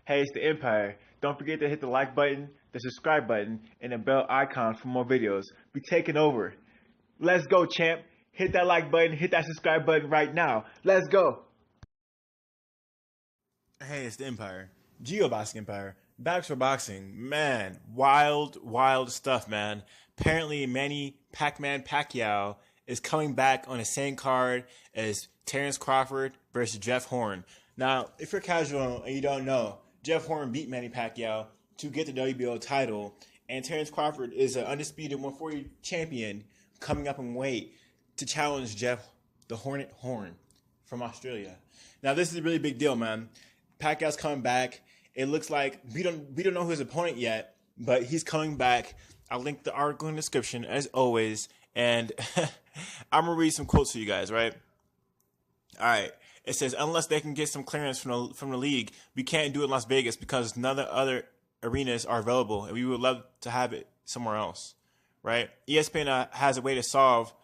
Hey, it's the Empire. Don't forget to hit the like button, the subscribe button, and the bell icon for more videos. We taking over. Let's go, champ. Hit that like button, hit that subscribe button right now. Let's go. Hey, it's the Empire. Geoboxing Empire. Back for boxing. Man, wild stuff, man. Apparently, Manny Pacquiao is coming back on the same card as Terrence Crawford versus Jeff Horn. Now, if you're casual and you don't know, Jeff Horn beat Manny Pacquiao to get the WBO title, and Terrence Crawford is an undisputed 140 champion coming up in weight to challenge Jeff the Hornet Horn from Australia. Now, this is a really big deal, man. Pacquiao's coming back. It looks like we don't know his opponent yet, but he's coming back. I'll link the article in the description as always, and I'm gonna read some quotes for you guys. Right? All right. It says unless they can get some clearance from the league, we can't do it in Las Vegas because none of the other arenas are available, and we would love to have it somewhere else. Right? ESPN has a way to solve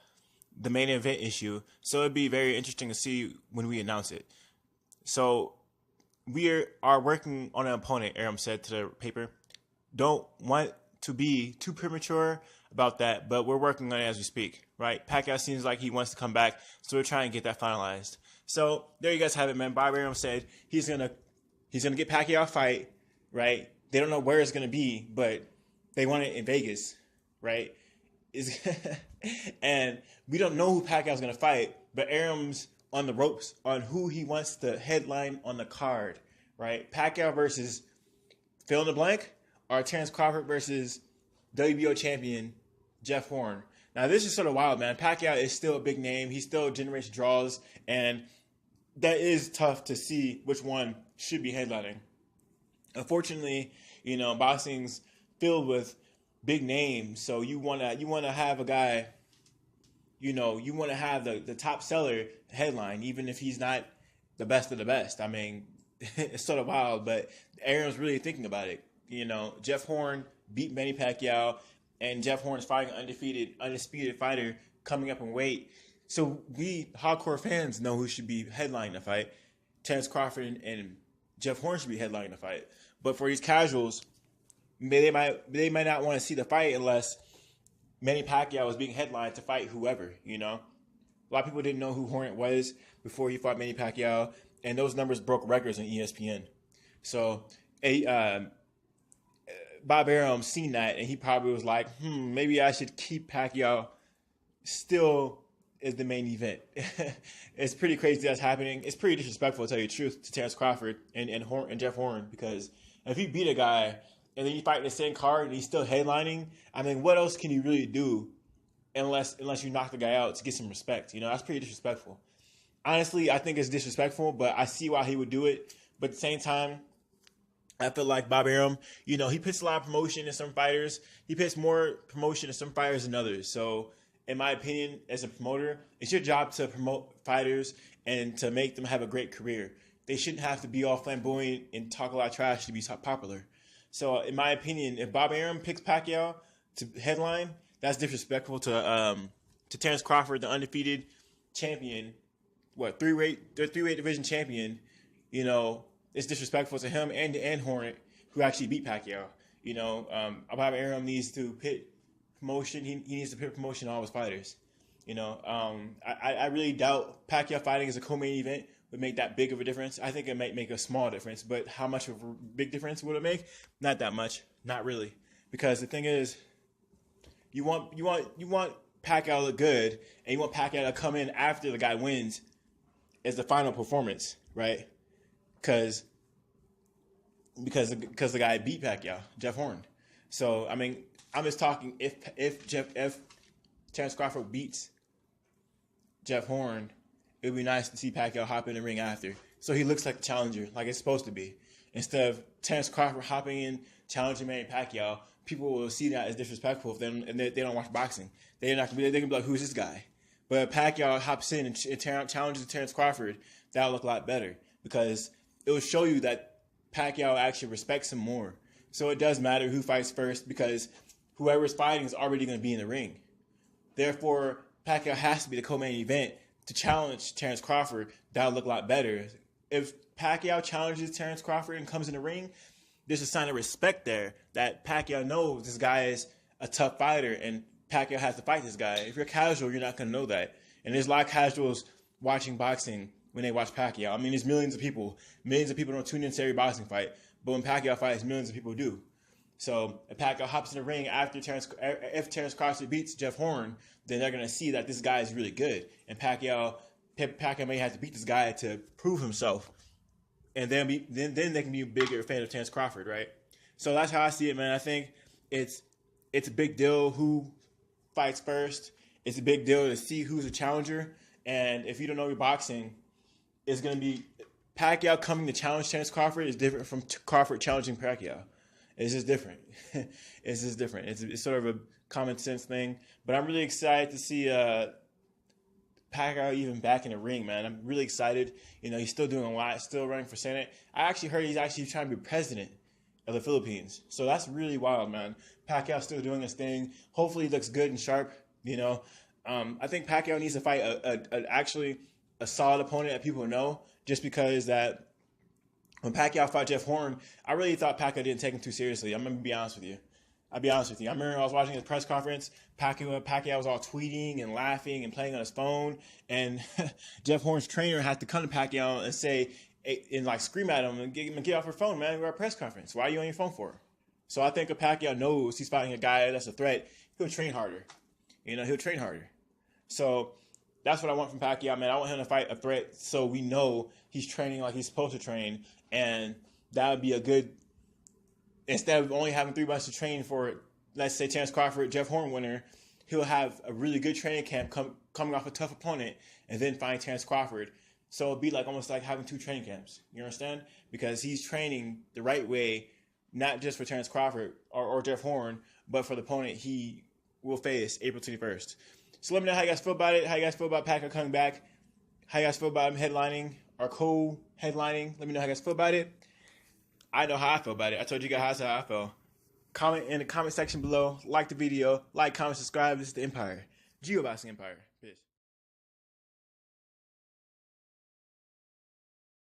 the main event issue, so it'd be very interesting to see when we announce it. So we are working on an opponent, Aram said to the paper. Don't want to be too premature about that, but we're working on it as we speak, right? Pacquiao seems like he wants to come back, so we're trying to get that finalized. So there you guys have it, man. Bob Arum said he's gonna get Pacquiao a fight, right? They don't know where it's gonna be, but they want it in Vegas, right? And we don't know who Pacquiao's gonna fight, but Arum's on the ropes on who he wants to headline on the card, right? Pacquiao versus fill in the blank, or Terrence Crawford versus WBO champion Jeff Horn. Now, this is sort of wild, man. Pacquiao is still a big name. He still generates draws, and that is tough to see which one should be headlining. Unfortunately, boxing's filled with big names, so you wanna have a guy. You want to have the top seller headline, even if he's not the best of the best. I mean, it's sort of wild, but Aaron's really thinking about it. Jeff Horn beat Manny Pacquiao, and Jeff Horn is fighting an undisputed fighter coming up in weight. So we hardcore fans know who should be headlining the fight. Terrence Crawford and Jeff Horn should be headlining the fight. But for these casuals, they might not want to see the fight unless Manny Pacquiao was being headlined to fight whoever, A lot of people didn't know who Hornet was before he fought Manny Pacquiao, and those numbers broke records on ESPN. So, Bob Arum seen that, and he probably was like, maybe I should keep Pacquiao still as the main event. It's pretty crazy that's happening. It's pretty disrespectful, to tell you the truth, to Terrence Crawford and Jeff Horn, because if you beat a guy and then you fight the same card and he's still headlining, I mean, what else can you really do unless you knock the guy out to get some respect? That's pretty disrespectful. Honestly, I think it's disrespectful, but I see why he would do it. But at the same time, I feel like Bob Arum, he puts a lot of promotion in some fighters. He puts more promotion in some fighters than others. So, in my opinion, as a promoter, it's your job to promote fighters and to make them have a great career. They shouldn't have to be all flamboyant and talk a lot of trash to be popular. So, in my opinion, if Bob Arum picks Pacquiao to headline, that's disrespectful to Terrence Crawford, the undefeated champion, three-weight division champion. It's disrespectful to him and Hornet, who actually beat Pacquiao. Bob Arum needs to pit promotion. He needs to pit promotion on all his fighters. I really doubt Pacquiao fighting as a co-main event would make that big of a difference. I think it might make a small difference, but how much of a big difference would it make? Not that much, not really. Because the thing is, you want Pacquiao to look good, and you want Pacquiao to come in after the guy wins as the final performance, right? Because the guy beat Pacquiao, Jeff Horn. So I mean, I'm just talking if Terrence Crawford beats Jeff Horn, it would be nice to see Pacquiao hop in the ring after, so he looks like the challenger, like it's supposed to be. Instead of Terrence Crawford hopping in, challenging Manny Pacquiao, people will see that as disrespectful if they don't watch boxing. They're gonna be like, who's this guy? But if Pacquiao hops in and challenges Terrence Crawford, that'll look a lot better, because it will show you that Pacquiao actually respects him more. So it does matter who fights first, because whoever's fighting is already going to be in the ring. Therefore, Pacquiao has to be the co-main event to challenge Terrence Crawford. That'll look a lot better, if Pacquiao challenges Terrence Crawford and comes in the ring, there's a sign of respect there that Pacquiao knows this guy is a tough fighter and Pacquiao has to fight this guy. If you're casual, you're not going to know that. And there's a lot of casuals watching boxing when they watch Pacquiao. I mean, there's millions of people don't tune in to every boxing fight, but when Pacquiao fights, millions of people do. So if Pacquiao hops in the ring after if Terrence Crawford beats Jeff Horn, then they're going to see that this guy is really good. And Pacquiao may have to beat this guy to prove himself. And then they can be a bigger fan of Terrence Crawford, right? So that's how I see it, man. I think it's a big deal who fights first. It's a big deal to see who's a challenger. And if you don't know your boxing, it's going to be Pacquiao coming to challenge Terrence Crawford is different from Crawford challenging Pacquiao. It's just different. It's just different. It's sort of a common sense thing. But I'm really excited to see Pacquiao even back in the ring, man. I'm really excited. You know, he's still doing a lot, still running for Senate. I actually heard he's actually trying to be president of the Philippines. So that's really wild, man. Pacquiao's still doing his thing. Hopefully he looks good and sharp, you know. I think Pacquiao needs to fight actually a solid opponent that people know, just because that when Pacquiao fought Jeff Horn, I really thought Pacquiao didn't take him too seriously. I'm going to be honest with you. I'll be honest with you. I remember I was watching his press conference. Pacquiao was all tweeting and laughing and playing on his phone. And Jeff Horn's trainer had to come to Pacquiao and say, and like scream at him and get off your phone, man. We're at a press conference. Why are you on your phone for? So I think if Pacquiao knows he's fighting a guy that's a threat, he'll train harder. You know, he'll train harder. So that's what I want from Pacquiao, man. I want him to fight a threat so we know he's training like he's supposed to train. And that would be a good, instead of only having 3 months to train for, let's say, Terrence Crawford, Jeff Horn winner, he'll have a really good training camp coming off a tough opponent and then fighting Terrence Crawford. So it'd be like almost like having 2 training camps. You understand? Because he's training the right way, not just for Terrence Crawford or Jeff Horn, but for the opponent he will face April 21st. So let me know how you guys feel about it, how you guys feel about Pacquiao coming back, how you guys feel about him headlining or co-headlining. Let me know how you guys feel about it. I know how I feel about it. I told you guys how I feel. Comment in the comment section below. Like the video. Like, comment, subscribe. This is the Empire. Geoboxing Empire.